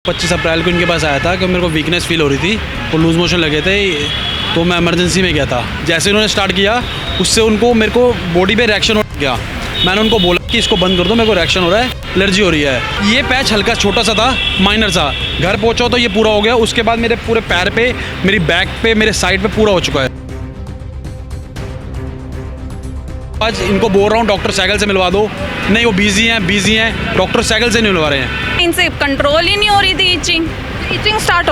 25 अप्रैल को इनके पास आया था कि मेरे को वीकनेस फील हो रही थी और लूज़ मोशन लगे थे, तो मैं इमरजेंसी में गया था। जैसे उन्होंने स्टार्ट किया उससे मेरे को बॉडी पे रिएक्शन हो गया। मैंने उनको बोला कि इसको बंद कर दो, मेरे को रिएक्शन हो रहा है, एलर्जी हो रही है। ये पैच हल्का छोटा सा था, माइनर सा। घर पहुँचा तो ये पूरा हो गया। उसके बाद मेरे पूरे पैर पे, मेरी बैक पे, मेरे साइड पे पूरा हो चुका है। आज इनको बोल रहा हूँ डॉक्टर साइकिल से मिलवा दो, नहीं वो बिजी हैं, डॉक्टर साइकिल से नहीं मिलवा रहे हैं। इनसे कंट्रोल ही नहीं हो रही थी। ईचिंग स्टार्ट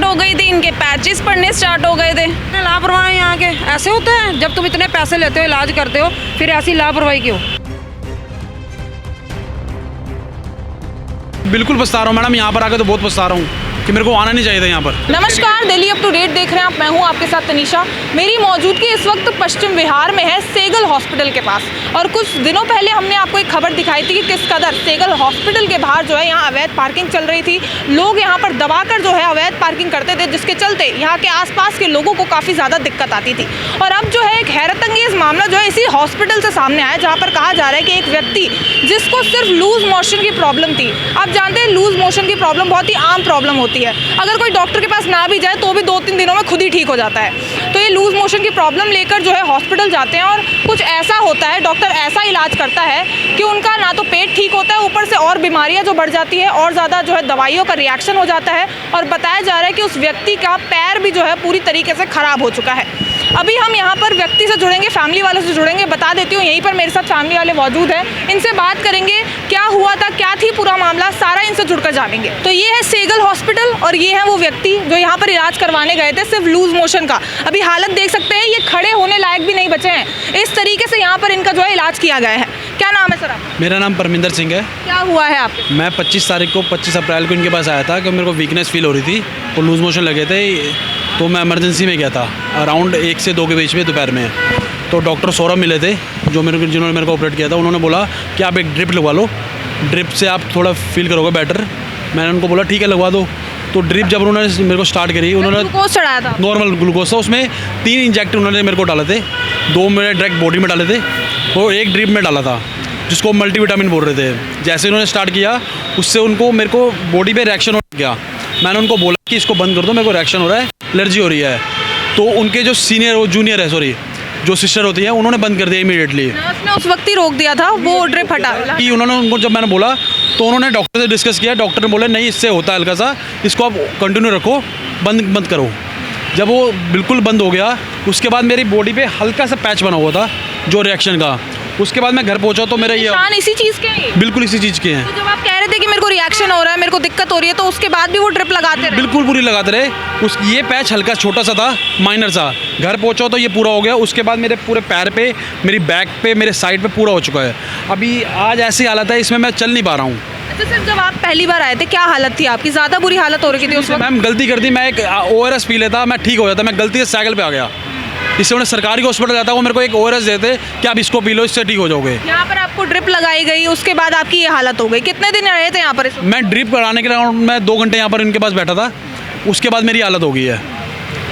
हो गई थी, इनके पैचेस पड़ने स्टार्ट हो गए थे। लापरवाह है यहाँ के। ऐसे होता है जब तुम इतने पैसे लेते हो, इलाज करते हो, फिर ऐसी लापरवाही क्यों? बिल्कुल पछता रहा हूँ मैडम, यहाँ पर आकर तो बहुत पछता रहा हूँ कि मेरे को आना नहीं चाहिए था यहाँ पर। नमस्कार, दिल्ली अप टू डेट देख रहे हैं आप। मैं हूँ आपके साथ तनीषा। मेरी मौजूदगी इस वक्त पश्चिम बिहार में है, सेगल हॉस्पिटल के पास। और कुछ दिनों पहले हमने आपको एक खबर दिखाई थी कि किस कदर सेगल हॉस्पिटल के बाहर जो है यहाँ अवैध पार्किंग चल रही थी। लोग यहाँ पर दबाकर जो है अवैध पार्किंग करते थे, जिसके चलते यहाँ के आसपास के लोगों को काफ़ी ज़्यादा दिक्कत आती थी। और अब जो है एक हैरतअंगेज मामला जो है इसी हॉस्पिटल से सामने आया, जहाँ पर कहा जा रहा है कि एक व्यक्ति जिसको सिर्फ लूज मोशन की प्रॉब्लम थी। आप जानते हैं लूज मोशन की प्रॉब्लम बहुत ही आम प्रॉब्लम होती है। अगर कोई डॉक्टर के पास ना भी जाए तो भी 2-3 दिनों में खुद ही ठीक हो जाता है। तो ये लूज मोशन की प्रॉब्लम लेकर जो है हॉस्पिटल जाते हैं और कुछ ऐसा होता है, डॉक्टर ऐसा इलाज करता है कि उनका ना तो पेट ठीक होता है, ऊपर से और बीमारियां जो बढ़ जाती है और ज़्यादा जो है दवाइयों का रिएक्शन हो जाता है। और बताया जा रहा है कि उस व्यक्ति का पैर भी जो है पूरी तरीके से ख़राब हो चुका है। अभी हम यहाँ पर व्यक्ति से जुड़ेंगे, फैमिली वालों से जुड़ेंगे। बता देती हूँ यहीं पर मेरे साथ फैमिली वाले मौजूद हैं, इनसे बात करेंगे क्या हुआ था, क्या थी पूरा मामला, सारा इनसे जुड़कर जानेंगे। तो ये है सेगल हॉस्पिटल और ये है वो व्यक्ति जो यहाँ पर इलाज करवाने गए थे सिर्फ लूज मोशन का। अभी हालत देख सकते हैं, ये खड़े होने लायक भी नहीं बचे हैं। इस तरीके से यहाँ पर इनका जो है इलाज किया गया है। क्या नाम है सर आपका? मेरा नाम परमिंदर सिंह है। क्या हुआ है आपके? मैं 25 अप्रैल को इनके पास आया था कि मेरे को वीकनेस फील हो रही थी और लूज़ मोशन लगे थे, तो मैं इमरजेंसी में गया था। अराउंड 1 से 2 के बीच में दोपहर में। तो डॉक्टर सौरभ मिले थे जिन्होंने मेरे को ऑपरेट किया था। उन्होंने बोला कि आप एक ड्रिप लगवा लो, ड्रिप से आप थोड़ा फील करोगे बेटर। मैंने उनको बोला ठीक है लगवा दो। तो ड्रिप जब उन्होंने मेरे को स्टार्ट करी, उन्होंने ग्लूकोज चढ़ाया था, नॉर्मल ग्लूकोज था, उसमें 3 इंजेक्ट उन्होंने मेरे को डाले थे। 2 मेरे डायरेक्ट बॉडी में डाले थे और 1 ड्रिप में डाला था, जिसको मल्टीविटामिन बोल रहे थे। जैसे उन्होंने स्टार्ट किया उससे मेरे को बॉडी पे रिएक्शन हो गया। मैंने उनको बोला कि इसको बंद कर दो, मेरे को रिएक्शन हो रहा है, एलर्जी हो रही है। तो उनके जो जूनियर है जो सिस्टर होती है, उन्होंने बंद कर दिया इमीडिएटली। नर्स ने उस वक्त ही रोक दिया था, वो ड्रिप हटा कि उन्होंने उनको जब मैंने बोला तो उन्होंने डॉक्टर से डिस्कस किया। डॉक्टर ने बोला नहीं इससे होता है हल्का सा, इसको आप कंटिन्यू रखो, बंद करो। जब वो बिल्कुल बंद हो गया उसके बाद मेरी बॉडी पे हल्का सा पैच बना हुआ था जो रिएक्शन का। उसके बाद मैं घर पहुंचा तो मेरा ये इसी चीज़ के हैं? बिल्कुल इसी चीज़ के हैं। तो जब आप कह रहे थे कि मेरे को रिएक्शन हो रहा है, मेरे को दिक्कत हो रही है, तो उसके बाद भी वो ड्रिप लगाते रहे? बिल्कुल पूरी लगाते रहे। ये पैच हल्का छोटा सा था, माइनर सा। घर पहुंचा तो ये पूरा हो गया। उसके बाद मेरे पूरे पैर पे, मेरी बैक पे, मेरे साइड पे पूरा हो चुका है। अभी आज ऐसी हालत है, इसमें मैं चल नहीं पा रहा हूँ। अच्छा सर, जब आप पहली बार आए थे क्या हालत थी आपकी? ज़्यादा बुरी हालत हो रही थी उस वक्त? मैम गलती कर दी, मैं एक ORS पी लेता, मैं ठीक हो जाता। मैं गलती से साइकिल पे आ गया। इससे उन्हें सरकारी हॉस्पिटल जाता, वो मेरे को एक ORS देते कि आप इसको पी लो, इससे ठीक हो जाओगे। यहाँ पर आपको ड्रिप लगाई गई, उसके बाद आपकी ये हालत हो गई। कितने दिन रहे थे यहाँ पर? मैं ड्रिप कराने के लिए मैं 2 घंटे यहाँ पर इनके पास बैठा था। उसके बाद मेरी हालत हो गई है।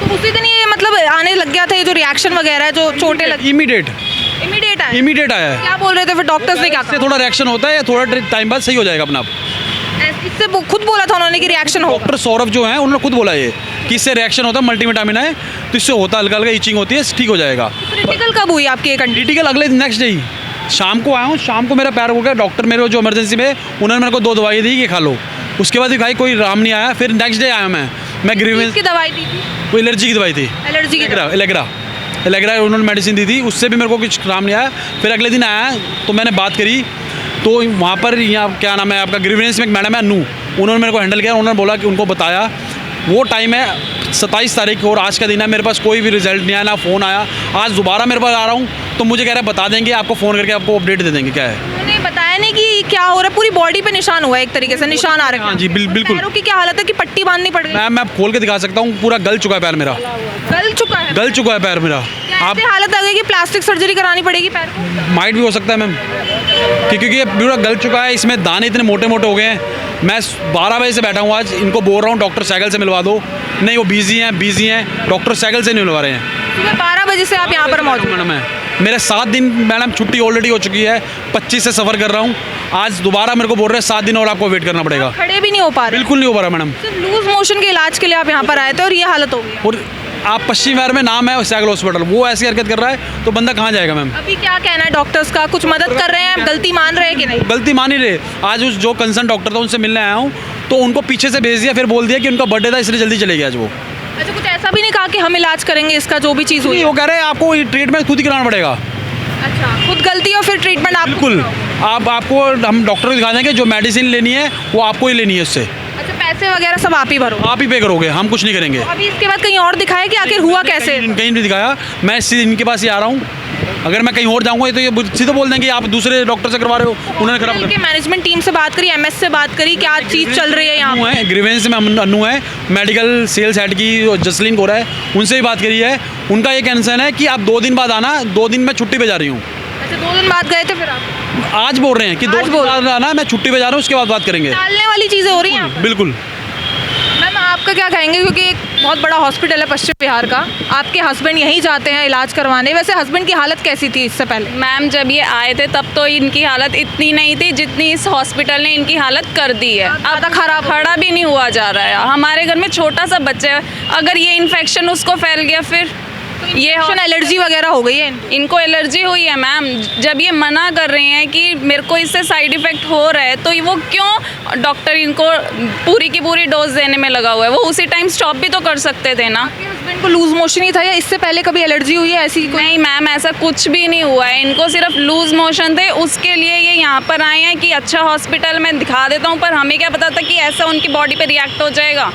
तो उसी दिन ये मतलब आने लग गया था, ये जो रिएक्शन वगैरह है, जो चोटें लगी? इमीडिएट आया है। क्या बोल रहे थे फिर डॉक्टर्स ने? क्या इससे थोड़ा रिएक्शन होता है, थोड़ा टाइम बाद सही हो जाएगा अपना आप। इससे खुद बोला था उन्होंने कि रिएक्शन हो? डॉक्टर सौरभ जो है उन्होंने खुद बोला ये कि इससे रिएक्शन होता है, मल्टीविटामिन है, तो इससे होता है हल्का इचिंग होती है, ठीक हो जाएगा। क्रिटिकल कब हुई आपकी? क्रिटिकल अगले नेक्स्ट डे ही शाम को आया हूँ। शाम को मेरा पैर हो गया। डॉक्टर मेरे जो इमरजेंसी में, उन्होंने मेरे को 2 दवाई दी कि खा लो। उसके बाद भी खाई, कोई आराम नहीं आया। फिर नेक्स्ट डे आया मैं ग्रीवेंस की दवाई दी थी, कोई एलर्जी की दवाई थी, एलर्जी की एलेग्रा उन्होंने मेडिसिन दी थी, उससे भी मेरे को कुछ आराम नहीं आया। फिर अगले दिन आया तो मैंने बात करी, तो वहाँ पर यहाँ क्या नाम है आपका, ग्रीवेंस में एक मैडम है अनु, उन्होंने मेरे को हैंडल किया। उन्होंने बोला कि उनको बताया, वो टाइम है 27 तारीख को और आज का दिन है। मेरे पास कोई भी रिजल्ट नहीं आया, ना फ़ोन आया। आज दोबारा मेरे पास आ रहा हूँ तो मुझे कह रहे हैं बता देंगे आपको, फ़ोन करके आपको अपडेट दे देंगे क्या है। उन्होंने बताया नहीं कि क्या हो रहा है? पूरी बॉडी पे निशान हुआ है, एक तरीके से निशान आ रहे हैं। हाँ जी बिल्कुल। पैरों की क्या हालत है कि पट्टी बांधनी पड़ गई? मैं खोल के दिखा सकता हूँ, पूरा गल चुका है पैर मेरा, गल चुका है पैर मेरा। आप हालत आ गई कि प्लास्टिक सर्जरी करानी पड़ेगी पैर को? माइट भी हो सकता है मैम, क्योंकि ये पूरा गल चुका है। इसमें दाने इतने मोटे मोटे हो गए हैं। मैं 12 बजे से बैठा हूँ आज, इनको बोल रहा हूँ डॉक्टर साइकिल से मिलवा दो, नहीं वो बिजी हैं, डॉक्टर साइकिल से नहीं मिलवा रहे हैं। सुबह 12 बजे से आप यहाँ पर मौजूद? मैडम है मेरे 7 दिन मैडम छुट्टी ऑलरेडी हो चुकी है। 25 से सफ़र कर रहा हूँ आज दोबारा मेरे को बोल रहे हैं 7 दिन और आपको वेट करना पड़ेगा। खड़े भी नहीं हो पा रहे, बिल्कुल नहीं हो पा रहा मैडम। सिर्फ लूज मोशन के इलाज के लिए आप यहाँ पर आए थे और ये हालत हो गई है। और आप पश्चिम विहार में नाम है सैगल हॉस्पिटल, वो ऐसी हरकत कर रहा है तो बंदा कहाँ जाएगा मैम? अभी क्या कहना है डॉक्टर्स का, कुछ मदद कर रहे हैं, गलती मान रहे हैं कि नहीं? गलती मान ही रहे। आज उस जो कंसर्न डॉक्टर था उनसे मिलने आया हूँ तो उनको पीछे से भेज दिया, फिर बोल दिया कि उनका बर्थडे था इसलिए जल्दी चले गए आज वो। अच्छा, कुछ ऐसा भी नहीं कहा कि हम इलाज करेंगे इसका जो भी चीज़ हुई? नहीं, वो कह रहे हैं आपको ट्रीटमेंट खुद ही कराना पड़ेगा। अच्छा, खुद गलती और फिर ट्रीटमेंट आप बिल्कुल, आपको हम डॉक्टर को दिखा देंगे, जो मेडिसिन लेनी है वो आपको ही लेनी है उससे। अच्छा, पैसे वगैरह सब आप ही भरो? आप ही पे करोगे, हम कुछ नहीं करेंगे। अभी इसके बाद कहीं और दिखाया कि आखिर हुआ कैसे? कहीं नहीं दिखाया, मैं इनके पास ही आ रहा हूँ। अगर मैं कहीं और जाऊँगा तो ये सीधे बोल देंगे आप दूसरे डॉक्टर से करवा रहे हो, उन्होंने खराब इनके मैनेजमेंट टीम से बात करी, एमएस से बात करी, क्या चीज़ चल रही है यहाँ पर? है ग्रीवेंस में अन्नू है, मेडिकल सेल्स हेड की जसलीन गोरा है, उनसे भी बात करी है। उनका ये कंसर्न है कि आप 2 दिन बाद आना, 2 दिन मैं छुट्टी पे जा रही हूँ। अच्छा, 2 दिन बाद गए थे फिर आप? आज बोल रहे हैं कि 2 दिन बाद आना, मैं छुट्टी पे जा रहा हूँ, उसके बाद बात करेंगे। टालने वाली चीज़ें हो रही हैं यहाँ पर? बिल्कुल। मैम, आपका क्या कहेंगे, क्योंकि एक बहुत बड़ा हॉस्पिटल है पश्चिम बिहार का, आपके हस्बैंड यहीं जाते हैं इलाज करवाने, वैसे हस्बैंड की हालत कैसी थी इससे पहले? मैम, जब ये आए थे तब तो इनकी हालत इतनी नहीं थी जितनी इस हॉस्पिटल ने इनकी हालत कर दी है। ज़्यादा खराब खड़ा भी नहीं हुआ जा रहा है। हमारे घर में छोटा सा बच्चा है, अगर ये इन्फेक्शन उसको फैल गया फिर ये एलर्जी वगैरह हो गई है इनको एलर्जी हुई है मैम। जब ये मना कर रहे हैं कि मेरे को इससे साइड इफ़ेक्ट हो रहा है तो वो क्यों डॉक्टर इनको पूरी की पूरी डोज देने में लगा हुआ है? वो उसी टाइम स्टॉप भी तो कर सकते थे ना। हस्बैंड को लूज मोशन ही था या इससे पहले कभी एलर्जी हुई है ऐसी कोई? नहीं मैम, ऐसा कुछ भी नहीं हुआ है। इनको सिर्फ लूज मोशन थे, उसके लिए ये यहाँ पर आए हैं कि अच्छा हॉस्पिटल में दिखा देता हूँ, पर हमें क्या पता था कि ऐसा उनकी बॉडी पे रिएक्ट हो जाएगा।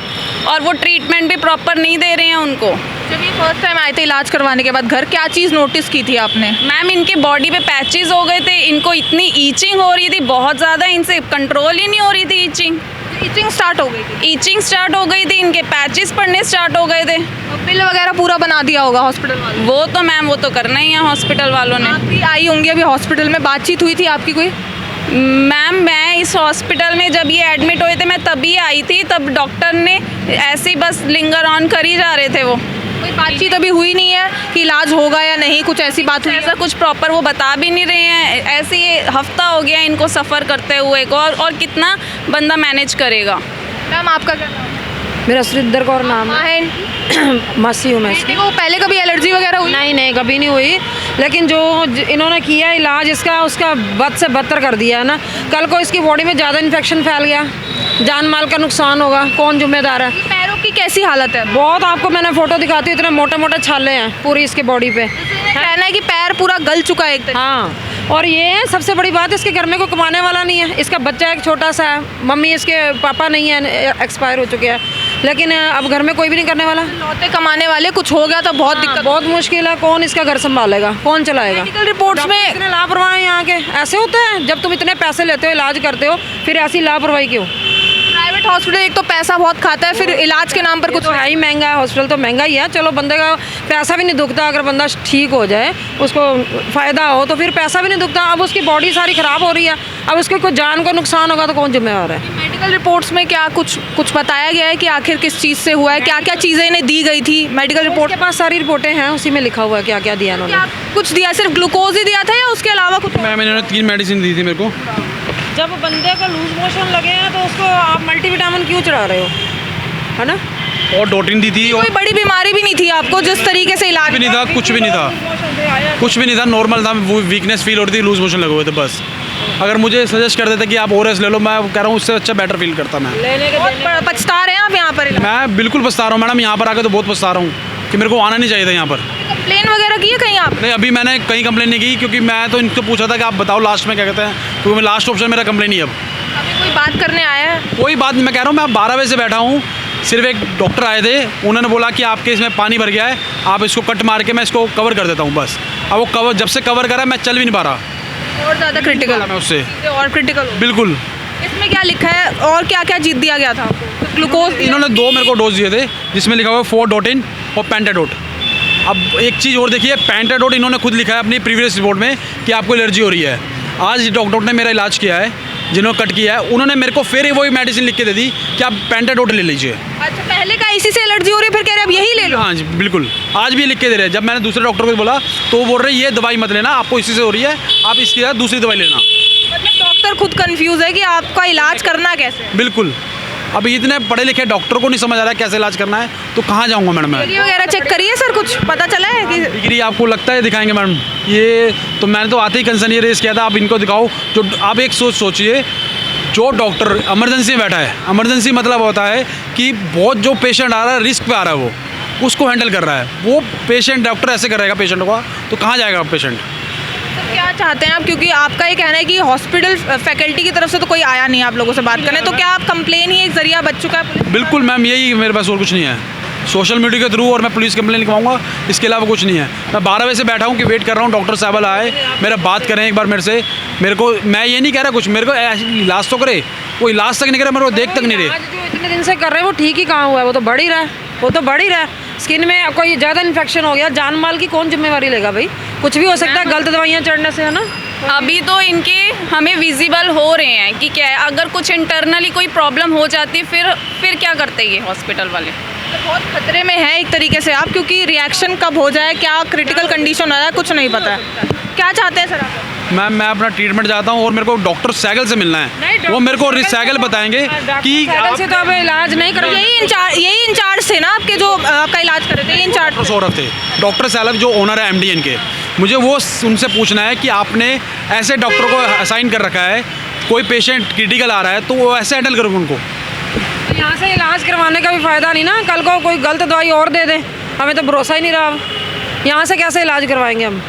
और वो ट्रीटमेंट भी प्रॉपर नहीं दे रहे हैं उनको। जब ये फर्स्ट टाइम आए थे इलाज करवाने के बाद घर, क्या चीज़ नोटिस की थी आपने? मैम, इनकी बॉडी पे पैचेस हो गए थे, इनको इतनी ईचिंग हो रही थी बहुत ज़्यादा, इनसे कंट्रोल ही नहीं हो रही थी ईचिंग। ईचिंग स्टार्ट हो गई थी? ईचिंग स्टार्ट हो गई थी, इनके पैचेस पड़ने स्टार्ट हो गए थे। बिल वगैरह पूरा बना दिया होगा हॉस्पिटल वालों? वो तो मैम, वो तो करना ही है हॉस्पिटल वालों ने। आप भी आई होंगी अभी हॉस्पिटल में, बातचीत हुई थी आपकी कोई? मैम, मैं इस हॉस्पिटल में जब ये एडमिट हुए थे मैं तभी आई थी, तब डॉक्टर ने ऐसे ही बस लिंगर ऑन कर ही जा रहे थे। वो कोई बातचीत अभी हुई नहीं है कि इलाज होगा या नहीं, कुछ ऐसी बात हुई? ऐसा कुछ प्रॉपर वो बता भी नहीं रहे हैं। ऐसे ही हफ्ता हो गया इनको सफ़र करते हुए को, और कितना बंदा मैनेज करेगा। मैम, आपका क्या नाम है? मेरा सुरिंदर कौर नाम माँ है, है मासी हूँ मैं इसकी। बेटे को पहले कभी एलर्जी वगैरह हुई? नहीं, कभी नहीं हुई, लेकिन जो इन्होंने किया इलाज इसका, उसका बद से बदतर कर दिया है ना। कल को इसकी बॉडी में ज़्यादा इन्फेक्शन फैल गया, जान माल का नुकसान होगा, कौन जिम्मेदार है? पैरों की कैसी हालत है? बहुत, आपको मैंने फ़ोटो दिखाती हूँ, इतने मोटे मोटे छाले हैं पूरी इसके बॉडी पे। कहना है कि पैर पूरा गल चुका है एक तरह। हाँ, और ये सबसे बड़ी बात, इसके घर में कोई कमाने वाला नहीं है। इसका बच्चा एक छोटा सा है, मम्मी इसके पापा नहीं है, एक्सपायर हो चुके हैं, लेकिन अब घर में कोई भी नहीं करने वाला। लौटे कमाने वाले, कुछ हो गया तो बहुत दिक्कत, बहुत मुश्किल है। कौन इसका घर संभालेगा, कौन चलाएगा? मेडिकल रिपोर्ट्स में इतने लापरवाह हैं यहाँ के। ऐसे होते हैं जब तुम इतने पैसे लेते हो, इलाज करते हो, फिर ऐसी लापरवाही क्यों? प्राइवेट हॉस्पिटल एक तो पैसा बहुत खाता है, फिर इलाज के नाम पर कुछ तो है ही महंगा है, हॉस्पिटल तो महंगा ही है। चलो, बंदे का पैसा भी नहीं दुखता, अगर बंदा ठीक हो जाए, उसको फ़ायदा हो तो फिर पैसा भी नहीं दुखता। अब उसकी बॉडी सारी ख़राब हो रही है, अब उसके कोई जान को नुकसान होगा तो कौन जिम्मेवार है? मेडिकल रिपोर्ट्स में क्या कुछ बताया गया है कि आखिर किस चीज़ से हुआ है, क्या क्या चीज़ें इन्हें दी गई थी? मेडिकल रिपोर्ट के पास सारी रिपोर्टें हैं, उसी में लिखा हुआ है क्या क्या दिया इन्होंने। कुछ दिया, सिर्फ ग्लूकोज ही दिया था या उसके अलावा कुछ? मैम, इन्होंने 3 मेडिसिन दी थी मेरे को। जब बंदे को लूज मोशन लगे हैं तो उसको आप मल्टीविटामिन क्यों चढ़ा रहे हो, है ना? और डोटिन दी थी। कोई बड़ी बीमारी भी नहीं थी आपको जिस तरीके से इलाज? कुछ भी नहीं था, कुछ भी नहीं था, कुछ भी नहीं था, नॉर्मल था। वो वीकनेस फील हो रही थी, लूज मोशन लगे हुए थे बस। अगर मुझे सजेस्ट कर देते कि आप ओरेस ले लो, मैं कह रहा हूँ उससे अच्छा बेटर फील करता मैं। बहुत पछता रहे हैं आप यहाँ पर? मैं बिल्कुल पछता रहा हूँ मैडम, यहाँ पर आकर तो बहुत पछता रहा हूँ कि मेरे को आना नहीं चाहिए था यहाँ पर। कंप्लेन वगैरह की है कहीं आप? नहीं, अभी मैंने कहीं कंप्लेन नहीं की, क्योंकि मैं तो इनको पूछा था कि आप बताओ लास्ट में क्या कहते हैं, क्योंकि मैं लास्ट ऑप्शन मेरा कंप्लेन ही अब। अभी कोई बात करने आया है? कोई बात नहीं, मैं कह रहा हूँ मैं 12 बजे से बैठा हूँ, सिर्फ एक डॉक्टर आए थे, उन्होंने बोला कि आपके इसमें पानी भर गया है, आप इसको कट मार के मैं इसको कवर कर देता हूँ बस। अब वो कवर जब से कवर करा मैं चल भी नहीं पा रहा, और ज़्यादा क्रिटिकल मैं उससे और क्रिटिकल। बिल्कुल। इसमें क्या लिखा है और क्या क्या जीत दिया गया था आपको? ग्लूकोज इन्होंने 2 मेरे को डोज दिए थे, जिसमें लिखा हुआ है 4 डोटिन और पेंटाडोट। अब एक चीज़ और देखिए, पेंटाडोट इन्होंने खुद लिखा है अपनी प्रीवियस रिपोर्ट में कि आपको एलर्जी हो रही है। आज डॉक्टर ने मेरा इलाज किया है, जिन्होंने कट किया है, उन्होंने मेरे को फिर वही मेडिसिन लिख के दे दी कि आप पेंटाडोट ले लीजिए। अच्छा, पहले का इसी से एलर्जी हो रही है, फिर कह रहे अब यही ले लो? हाँ जी, बिल्कुल। आज भी लिख के दे रहे हैं। जब मैंने दूसरे डॉक्टर को बोला तो वो बोल रहे हैं ये दवाई मत लेना, आपको इसी से हो रही है, आप इसकी जगह दूसरी दवाई लेना। मतलब डॉक्टर डॉक्टर खुद कंफ्यूज है कि आपका इलाज करना कैसे है। बिल्कुल। अब इतने पढ़े लिखे डॉक्टर को नहीं समझ आ रहा है कैसे इलाज करना है, तो कहाँ जाऊँगा मैडम मैं? डिग्री वगैरह चेक करिए सर, कुछ पता चला है कि डिग्री आपको लगता है दिखाएंगे मैडम? ये तो मैंने तो आते ही कंसर्न ये रेस किया था, आप इनको दिखाओ। जो आप एक सोचिए, जो डॉक्टर इमरजेंसी में बैठा है, इमरजेंसी मतलब होता है कि बहुत जो पेशेंट आ रहा है रिस्क पे आ रहा है, वो उसको हैंडल कर रहा है, वो पेशेंट डॉक्टर ऐसे करेगा पेशेंट का, तो कहाँ जाएगा पेशेंट? क्या चाहते हैं आप, क्योंकि आपका ये कहना है कि हॉस्पिटल फैकल्टी की तरफ से तो कोई आया नहीं आप लोगों से बात करने, तो क्या आप कंप्लेन ही एक जरिया बच चुका है? बिल्कुल मैम, यही मेरे पास और कुछ नहीं है। सोशल मीडिया के थ्रू और मैं पुलिस कंप्लेन लिखवाऊंगा, इसके अलावा कुछ नहीं है। मैं 12 बजे से बैठा हूँ कि वेट कर रहा हूँ डॉक्टर साहब आए, मेरा बात करें एक बार मेरे से। मेरे को, मैं ये नहीं कह रहा कुछ, मेरे को इलाज तो करे, वो इलाज तक नहीं करे, मेरे को देख तक नहीं रहे। जो इतने दिन से कर रहे हैं वो ठीक ही कहाँ हुआ है, वो तो बढ़ ही रहा है, वो तो बढ़ ही रहा है। स्किन में कोई ज़्यादा इन्फेक्शन हो गया, जान माल की कौन जिम्मेवारी लेगा भाई? कुछ भी हो सकता है गलत दवाइयाँ चढ़ने से, है ना। अभी तो इनके हमें विजिबल हो रहे हैं कि क्या है, अगर कुछ इंटरनली कोई प्रॉब्लम हो जाती है फिर क्या करते ये हॉस्पिटल वाले? बहुत खतरे में है एक तरीके से आप, क्योंकि रिएक्शन कब हो जाए, क्या क्रिटिकल कंडीशन आ जाए, कुछ नहीं पता है। क्या चाहते हैं सर आप? मैम मैं अपना ट्रीटमेंट चाहता हूँ और मेरे को डॉक्टर सैगल से मिलना है, वो मेरे को सैगल बताएंगे कि सैगल से तो अब इलाज नहीं करो। यही इंचार्ज थे ना आपके, जो आपका इलाज कर रहे थे, ये इंचार्ज डॉक्टर सौरभ थे, डॉक्टर सैलव जो ओनर है एमडीएन के। मुझे वो उनसे पूछना है कि आपने ऐसे डॉक्टर को असाइन कर रखा है, कोई पेशेंट क्रिटिकल आ रहा है तो वो ऐसे हैंडल करोगे उनको? यहाँ से इलाज करवाने का भी फ़ायदा नहीं ना, कल को कोई गलत दवाई और दे दे, हमें तो भरोसा ही नहीं रहा। यहाँ से कैसे इलाज करवाएंगे हम?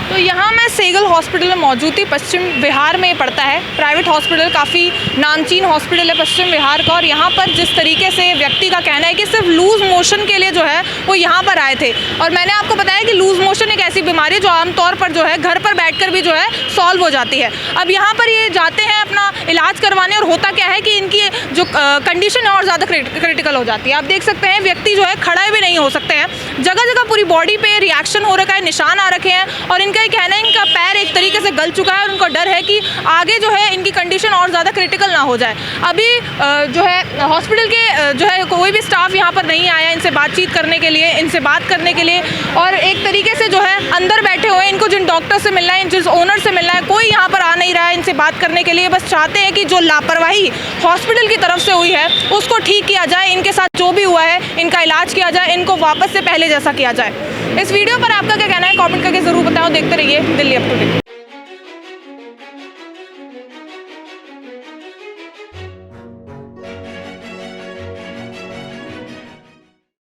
तो यहाँ मैं सेगल हॉस्पिटल में मौजूद थी, पश्चिम बिहार में पड़ता है, प्राइवेट हॉस्पिटल, काफ़ी नामचीन हॉस्पिटल है पश्चिम बिहार का। और यहाँ पर जिस तरीके से व्यक्ति का कहना है कि सिर्फ लूज़ मोशन के लिए जो है वो यहाँ पर आए थे, और मैंने आपको बताया कि लूज़ मोशन एक ऐसी बीमारी है जो आमतौर पर जो है घर पर बैठकर भी जो है सॉल्व हो जाती है। अब यहाँ पर ये जाते हैं अपना इलाज करवाने, और होता क्या है कि इनकी जो कंडीशन है और ज़्यादा क्रिटिकल हो जाती है। आप देख सकते हैं व्यक्ति जो है खड़ा भी नहीं हो सकते हैं, जगह जगह पूरी बॉडी पे रिएक्शन हो रखा है, निशान आ रखे हैं, और इनका ये कहना है इनका पैर एक तरीके से गल चुका है और उनको डर है कि आगे जो है इनकी कंडीशन और ज़्यादा क्रिटिकल ना हो जाए। अभी जो है हॉस्पिटल के जो है कोई भी स्टाफ यहाँ पर नहीं आया इनसे बातचीत करने के लिए, इनसे बात करने के लिए, और एक तरीके से जो है अंदर बैठे हुए इनको जिन डॉक्टर से मिलना है, जिस ओनर से मिलना है, कोई यहाँ पर आ नहीं रहा है इनसे बात करने के लिए। बस चाहते हैं कि जो लापरवाही हॉस्पिटल की तरफ से हुई है उसको ठीक किया जाए, इनके साथ जो भी हुआ है इनका इलाज किया जाए, इनको वापस से पहले जैसा किया जाए। इस वीडियो पर आपका क्या कहना है कमेंट करके ज़रूर बताओ। देखते रहिए दिल्ली अप टू डेट।